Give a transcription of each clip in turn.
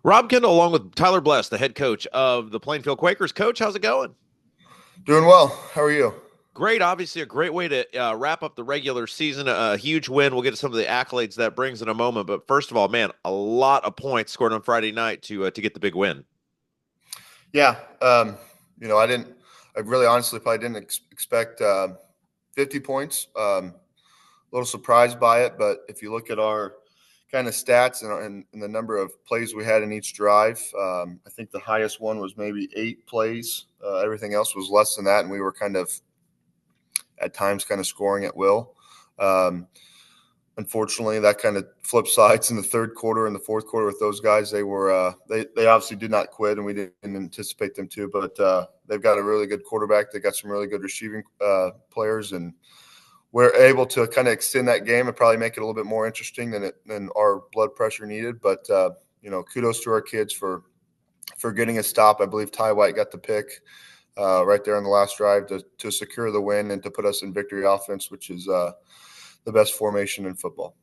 Rob Kendall, along with Tyler Bless, the head coach of the Plainfield Quakers. Coach, how's it going? Doing well. How are you? Great. Obviously, a great way to wrap up the regular season. A huge win. We'll get to some of the accolades that brings in a moment. But first of all, man, a lot of points scored on Friday night to get the big win. Yeah. I didn't. I really, honestly, probably didn't expect 50 points. A little surprised by it, but if you look at our kind of stats and the number of plays we had in each drive, I think the highest one was maybe 8 plays. Everything else was less than that, and we were kind of at times kind of scoring at will. Um, Unfortunately, that kind of flip sides in the third quarter and the fourth quarter with those guys. They obviously did not quit, and we didn't anticipate them to. But they've got a really good quarterback. They got some really good receiving players, and we're able to kind of extend that game and probably make it a little bit more interesting than our blood pressure needed. But kudos to our kids for getting a stop. I believe Ty White got the pick right there on the last drive to secure the win and to put us in victory offense, which is the best formation in football.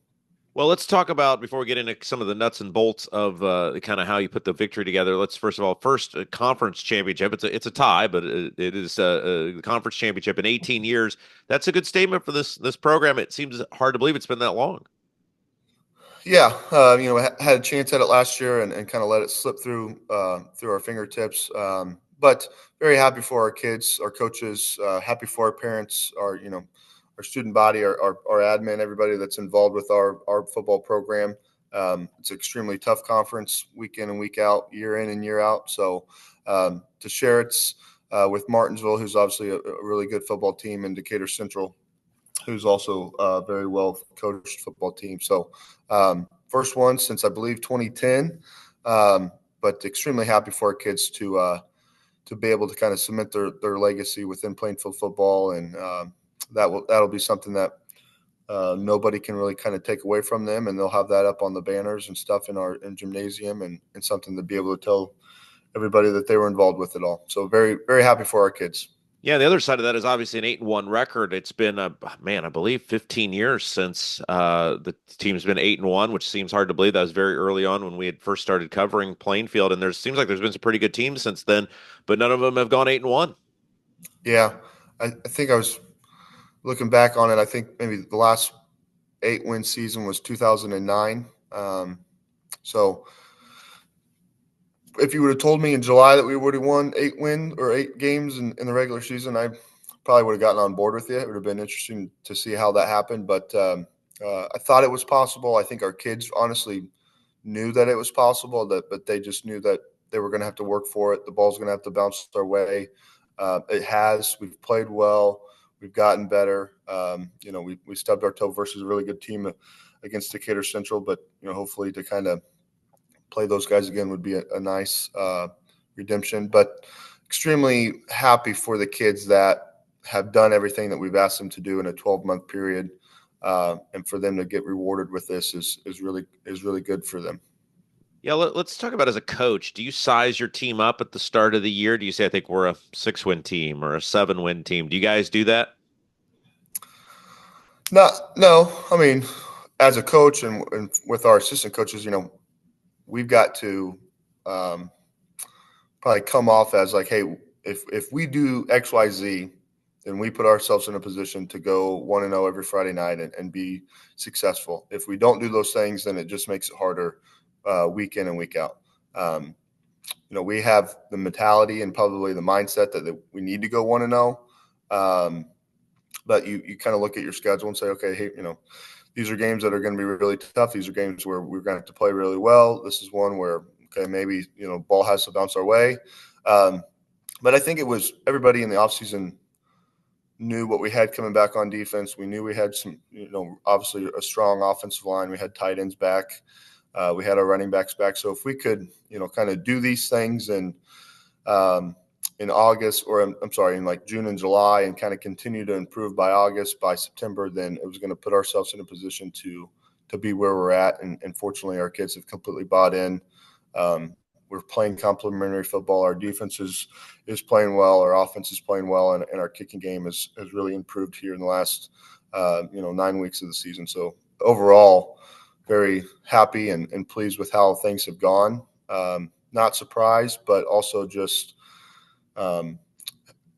Well, let's talk about before we get into some of the nuts and bolts of kind of how you put the victory together. Let's first of all, conference championship. It's a tie, but it is a conference championship in 18 years. That's a good statement for this program. It seems hard to believe it's been that long. Yeah, had a chance at it last year and kind of let it slip through our fingertips. But very happy for our kids, our coaches, happy for our parents, our student body, our admin, everybody that's involved with our football program. It's an extremely tough conference, week in and week out, year in and year out. So to share it's with Martinsville, who's obviously a really good football team, and Decatur Central, who's also a very well coached football team. So first one since I believe 2010, but extremely happy for our kids to be able to kind of cement their legacy within Plainfield football, and that'll be something that nobody can really kind of take away from them, and they'll have that up on the banners and stuff in gymnasium, and something to be able to tell everybody that they were involved with it all. So very, very happy for our kids. Yeah, the other side of that is obviously an 8-1 record. It's been I believe 15 years since the team's been 8-1, which seems hard to believe. That was very early on when we had first started covering Plainfield, and there seems like there's been some pretty good teams since then, but none of them have gone 8-1. Yeah, I think I was looking back on it. I think maybe the last 8-win season was 2009. So if you would have told me in July that we would have won 8 games in the regular season, I probably would have gotten on board with you. It would have been interesting to see how that happened, but I thought it was possible. I think our kids honestly knew that it was possible, but they just knew that they were going to have to work for it. The ball's going to have to bounce their way. It has. We've played well. We've gotten better. We stubbed our toe versus a really good team against Decatur Central, but hopefully to kind of play those guys again would be a nice redemption. But extremely happy for the kids that have done everything that we've asked them to do in a 12-month period, and for them to get rewarded with this is really good for them. Yeah, let's talk about as a coach. Do you size your team up at the start of the year? Do you say, I think we're a 6-win team or a 7-win team? Do you guys do that? No. I mean, as a coach and with our assistant coaches, we've got to probably come off as like, hey, if we do X, Y, Z, then we put ourselves in a position to go 1-0 every Friday night and be successful. If we don't do those things, then it just makes it harder week in and week out. We have the mentality and probably the mindset that we need to go 1-0. But you kind of look at your schedule and say, okay, hey, these are games that are going to be really tough. These are games where we're going to have to play really well. This is one where, okay, maybe, ball has to bounce our way. But I think it was everybody in the offseason knew what we had coming back on defense. We knew we had some, obviously a strong offensive line. We had tight ends back. We had our running backs back. So if we could, kind of do these things in August, or I'm sorry, in like June and July, and kind of continue to improve by August, by September, then it was going to put ourselves in a position to be where we're at. And fortunately, our kids have completely bought in. We're playing complementary football. Our defense is playing well. Our offense is playing well, and our kicking game has really improved here in the last 9 weeks of the season. So overall, very happy and pleased with how things have gone. Not surprised, but also just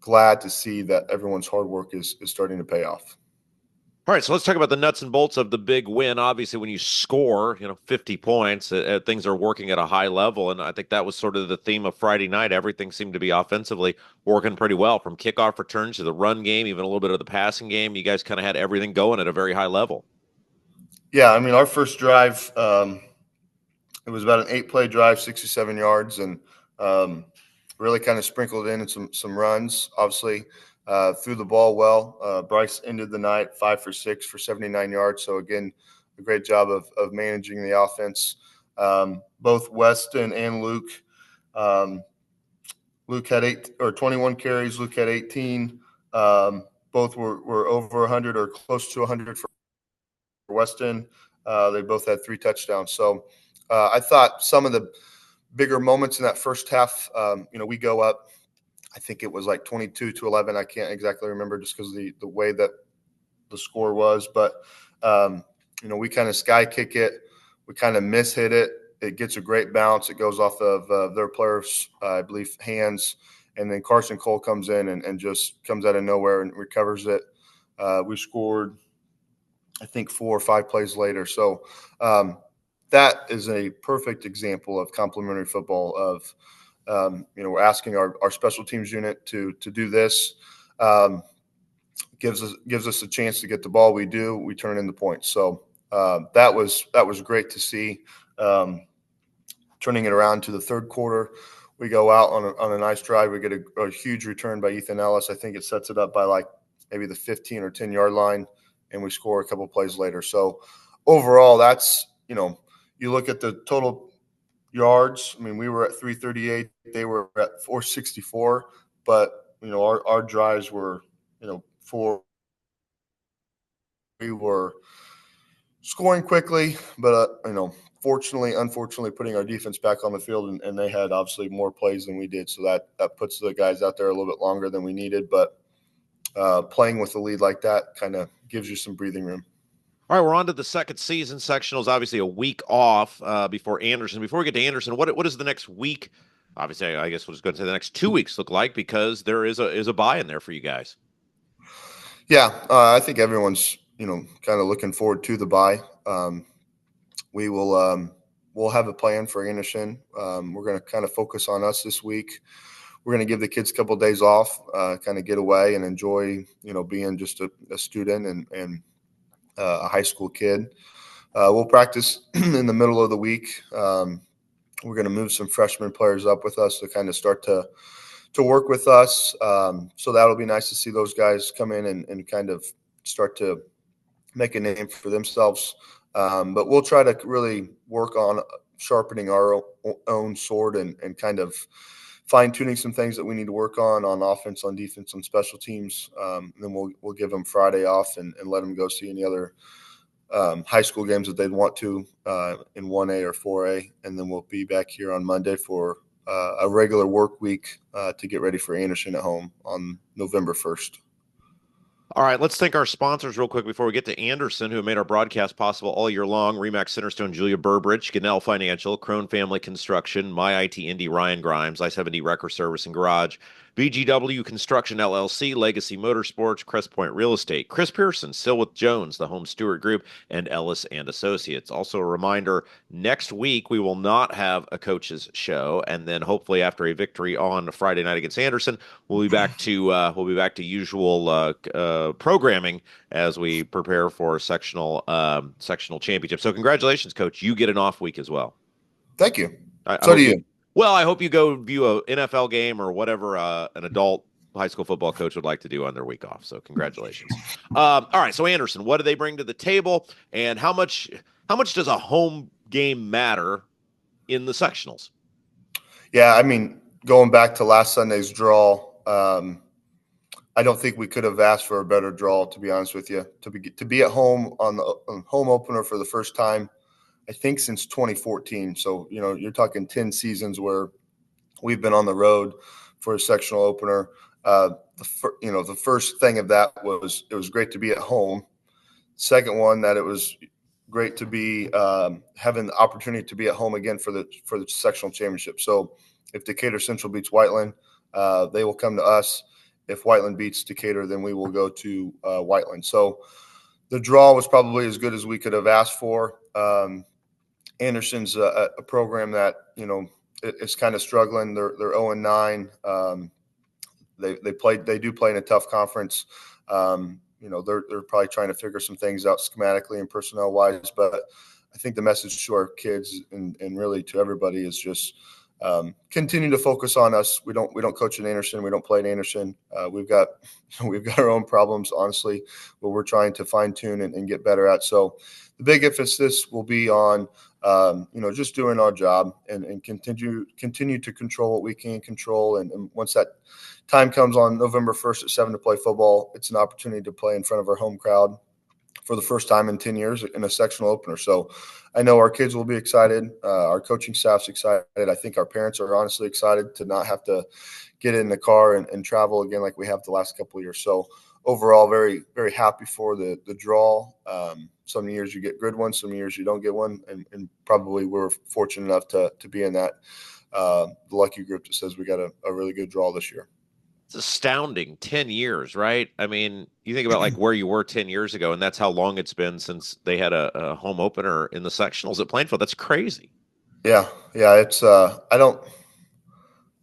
glad to see that everyone's hard work is starting to pay off. All right, so let's talk about the nuts and bolts of the big win. Obviously, when you score, 50 points, things are working at a high level, and I think that was sort of the theme of Friday night. Everything seemed to be offensively working pretty well, from kickoff returns to the run game, even a little bit of the passing game. You guys kind of had everything going at a very high level. Yeah, I mean, our first drive, it was about an 8-play drive, 67 yards, and really kind of sprinkled in some runs. Obviously, threw the ball well. Bryce ended the night 5 for 6 for 79 yards. So again, a great job of managing the offense. Both Weston and Luke. Luke had 21 carries. Luke had 18. Both were over 100 or close to 100 for Weston. They both had 3 touchdowns. So I thought some of the bigger moments in that first half, we go up. I think it was like 22-11. I can't exactly remember just because of the way that the score was. But, we kind of sky kick it. We kind of miss hit it. It gets a great bounce. It goes off of their players', I believe, hands. And then Carson Cole comes in and just comes out of nowhere and recovers it. We scored, I think, 4 or 5 plays later. So that is a perfect example of complementary football of, we're asking our special teams unit to do this. Gives us a chance to get the ball. We do. We turn into points. So that was great to see. Turning it around to the third quarter, we go out on a nice drive. We get a huge return by Ethan Ellis. I think it sets it up by like maybe the 15 or 10-yard line, and we score a couple plays later. So overall, that's, you look at the total yards. I mean, we were at 338. They were at 464. But, our drives were, we were scoring quickly, but, unfortunately, putting our defense back on the field, and they had obviously more plays than we did. So that puts the guys out there a little bit longer than we needed. But playing with the lead like that kind of gives you some breathing room. All right, we're on to the second season. Sectional is obviously a week off before Anderson. Before we get to Anderson, what does the next week, obviously, I guess we'll just go to the next 2 weeks look like, because there is a bye in there for you guys? Yeah, I think everyone's, kind of looking forward to the bye. We will we'll have a plan for Anderson. We're going to kind of focus on us this week. We're going to give the kids a couple of days off, kind of get away and enjoy, being just a student and a high school kid. We'll practice in the middle of the week. We're going to move some freshman players up with us to kind of start to work with us. So that'll be nice to see those guys come in and kind of start to make a name for themselves. But we'll try to really work on sharpening our own sword and kind of fine-tuning some things that we need to work on offense, on defense, on special teams. And then we'll give them Friday off and let them go see any other high school games that they'd want to in 1A or 4A. And then we'll be back here on Monday for a regular work week to get ready for Anderson at home on November 1st. All right, let's thank our sponsors real quick before we get to Anderson, who have made our broadcast possible all year long. Remax Centerstone, Julia Burbridge, Gannell Financial, Crone Family Construction, My IT Indy, Ryan Grimes, I-70 Wrecker Service and Garage, BGW Construction LLC, Legacy Motorsports, Crest Point Real Estate, Chris Pearson, Silwith Jones, the Home Stewart Group, and Ellis and Associates. Also a reminder, next week we will not have a coach's show, and then hopefully after a victory on Friday night against Anderson, we'll be back to usual programming as we prepare for sectional championship. So congratulations, Coach. You get an off week as well. Thank you. So do you. Well, I hope you go view an NFL game or whatever an adult high school football coach would like to do on their week off. So congratulations. All right. So Anderson, what do they bring to the table, and how much does a home game matter in the sectionals? Yeah, I mean, going back to last Sunday's draw, I don't think we could have asked for a better draw, to be honest with you. To be at home on the home opener for the first time, I think since 2014. So, you're talking 10 seasons where we've been on the road for a sectional opener. The first thing of that was it was great to be at home. Second one, that it was great to be having the opportunity to be at home again for the sectional championship. So if Decatur Central beats Whiteland, they will come to us. If Whiteland beats Decatur, then we will go to Whiteland. So the draw was probably as good as we could have asked for. Anderson's a program that is kind of struggling. They're 0-9. They do play in a tough conference. They're probably trying to figure some things out schematically and personnel wise, but I think the message to our kids and really to everybody is just continue to focus on us. We don't coach at Anderson. We don't play at Anderson. We've got our own problems, honestly, but we're trying to fine tune and get better at. So the big emphasis will be on just doing our job and continue to control what we can control. And once that time comes on November 1st at 7 to play football, it's an opportunity to play in front of our home crowd for the first time in 10 years in a sectional opener. So I know our kids will be excited. Our coaching staff's excited. I think our parents are honestly excited to not have to get in the car and travel again like we have the last couple of years. So overall, very, very happy for the draw. Some years you get good ones, some years you don't get one. And probably we're fortunate enough to be in that the lucky group that says we got a really good draw this year. It's astounding. 10 years, right? I mean, you think about like where you were 10 years ago, and that's how long it's been since they had a home opener in the sectionals at Plainfield. That's crazy. Yeah. It's I don't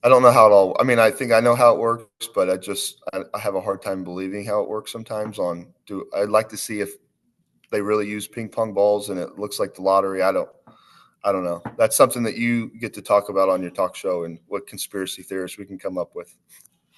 know how it all. I mean, I think I know how it works, but I have a hard time believing how it works sometimes. I'd like to see if they really use ping pong balls and it looks like the lottery. I don't know. That's something that you get to talk about on your talk show and what conspiracy theories we can come up with.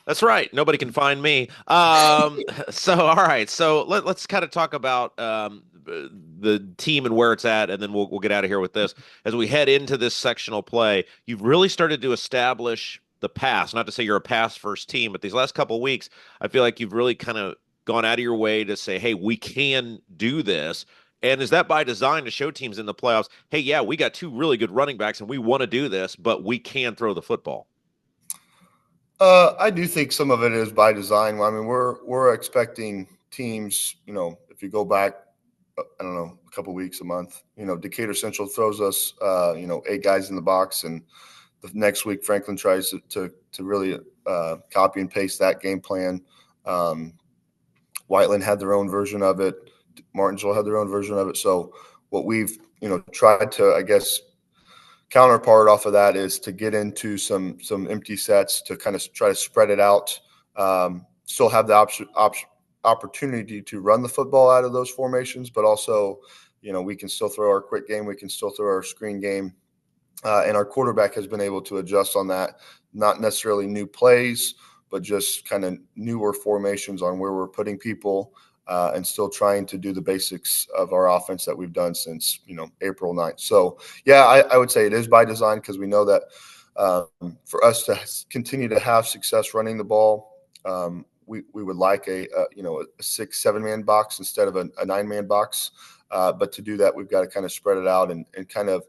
That's right. Nobody can find me. So, all right. So let's kind of talk about the team and where it's at, and then we'll get out of here with this. As we head into this sectional play, you've really started to establish the pass. Not to say you're a pass first team, but these last couple of weeks, I feel like you've really kind of gone out of your way to say, "Hey, we can do this." And is that by design to show teams in the playoffs, "Hey, yeah, we got two really good running backs, and we want to do this, but we can throw the football." I do think some of it is by design. I mean, we're expecting teams. If you go back, I don't know, a couple weeks, a month. Decatur Central throws us, 8 guys in the box, and the next week Franklin tries to really copy and paste that game plan. Whiteland had their own version of it. Martinsville had their own version of it. So what we've tried to, I guess, counterpart off of that is to get into some empty sets to kind of try to spread it out. Still have the opportunity to run the football out of those formations, but also, we can still throw our quick game. We can still throw our screen game. And our quarterback has been able to adjust on that, not necessarily new plays, but just kind of newer formations on where we're putting people and still trying to do the basics of our offense that we've done since, April 9th. So, yeah, I would say it is by design because we know that for us to continue to have success running the ball, we would like a 6-7 man box instead of a 9-man box. But to do that, we've got to kind of spread it out and kind of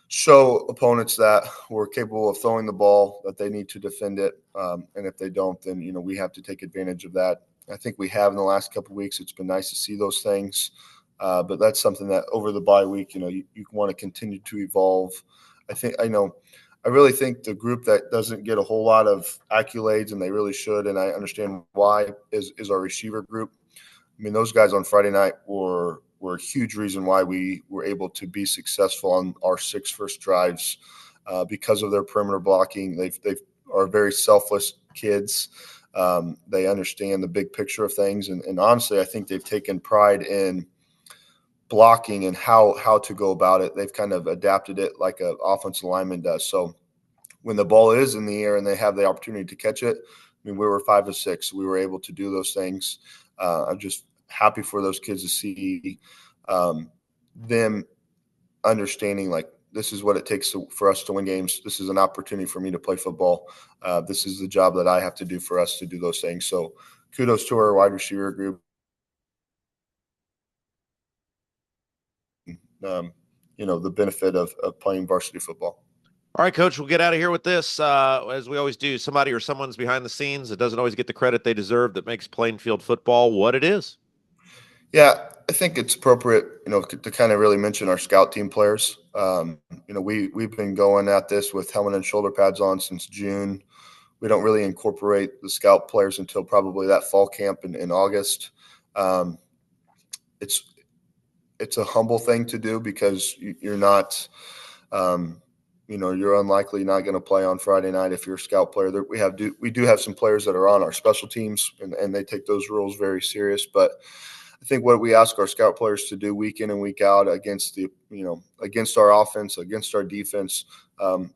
show opponents that we're capable of throwing the ball, that they need to defend it. And if they don't, then, we have to take advantage of that. I think we have in the last couple of weeks. It's been nice to see those things. But that's something that over the bye week, you want to continue to evolve. I really think the group that doesn't get a whole lot of accolades, and they really should, and I understand why, is our receiver group. I mean, those guys on Friday night were a huge reason why we were able to be successful on our 6 first drives because of their perimeter blocking. They are very selfless kids. They understand the big picture of things. And honestly, I think they've taken pride in blocking and how to go about it. They've kind of adapted it like an offensive lineman does. So when the ball is in the air and they have the opportunity to catch it, I mean, we were 5 of 6. We were able to do those things. I'm just happy for those kids to see them understanding, like, this is what it takes for us to win games. This is an opportunity for me to play football. This is the job that I have to do for us to do those things. So kudos to our wide receiver group. The benefit of playing varsity football. All right, Coach, we'll get out of here with this. As we always do, somebody or someone's behind the scenes that doesn't always get the credit they deserve that makes Plainfield football what it is. Yeah, I think it's appropriate, to kind of really mention our scout team players. We've been going at this with helmet and shoulder pads on since June. We don't really incorporate the scout players until probably that fall camp in August. Um, it's it's a humble thing to do because you're not, you're unlikely not going to play on Friday night if you're a scout player. We do have some players that are on our special teams, and they take those rules very serious. But I think what we ask our scout players to do week in and week out against our offense, against our defense,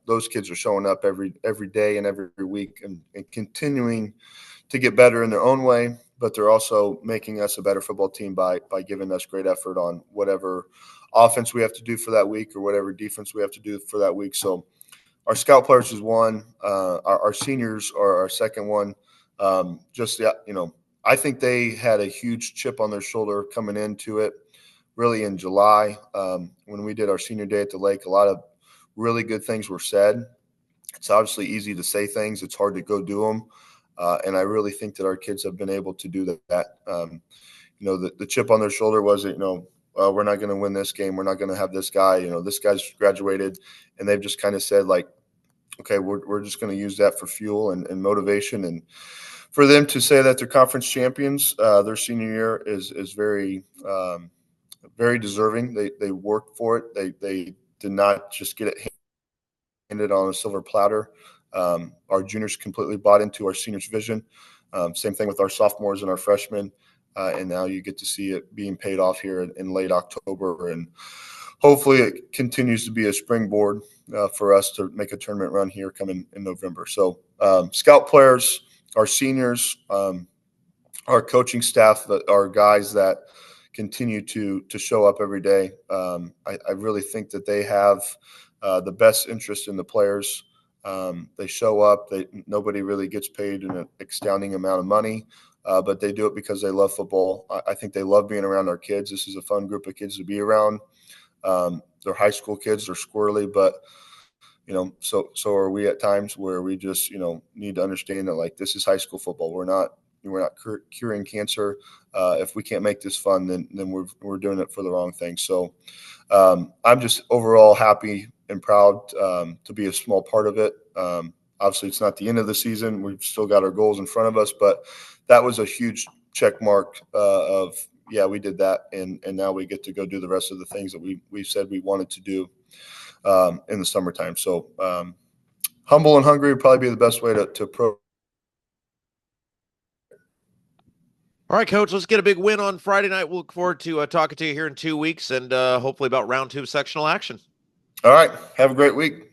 those kids are showing up every day and every week and continuing to get better in their own way, but they're also making us a better football team by giving us great effort on whatever offense we have to do for that week or whatever defense we have to do for that week. So our scout players is one. Our seniors are our second one. I think they had a huge chip on their shoulder coming into it really in July. When we did our senior day at the lake, a lot of really good things were said. It's obviously easy to say things. It's hard to go do them. And I really think that our kids have been able to do that. The chip on their shoulder was, we're not going to win this game. We're not going to have this guy. This guy's graduated. And they've just kind of said, like, okay, we're just going to use that for fuel and motivation. And for them to say that they're conference champions, their senior year is very, very deserving. They worked for it. They did not just get it handed on a silver platter. Our juniors completely bought into our seniors' vision. Same thing with our sophomores and our freshmen. And now you get to see it being paid off here in late October. And hopefully it continues to be a springboard for us to make a tournament run here coming in November. So scout players, our seniors, our coaching staff, our guys that continue to show up every day. I really think that they have the best interest in the players. They show up. Nobody really gets paid an astounding amount of money, but they do it because they love football. I think they love being around our kids. This is a fun group of kids to be around. They're high school kids. They're squirrely, but so are we at times where we just need to understand that, like, this is high school football. We're not curing cancer. If we can't make this fun, then we're doing it for the wrong thing. So I'm just overall happy and proud to be a small part of it. Obviously, it's not the end of the season. We've still got our goals in front of us, but that was a huge check mark of, yeah, we did that, and now we get to go do the rest of the things that we said we wanted to do in the summertime. So humble and hungry would probably be the best way to pro. All right, Coach, let's get a big win on Friday night. We'll look forward to talking to you here in 2 weeks and hopefully about round 2 of sectional action. All right. Have a great week.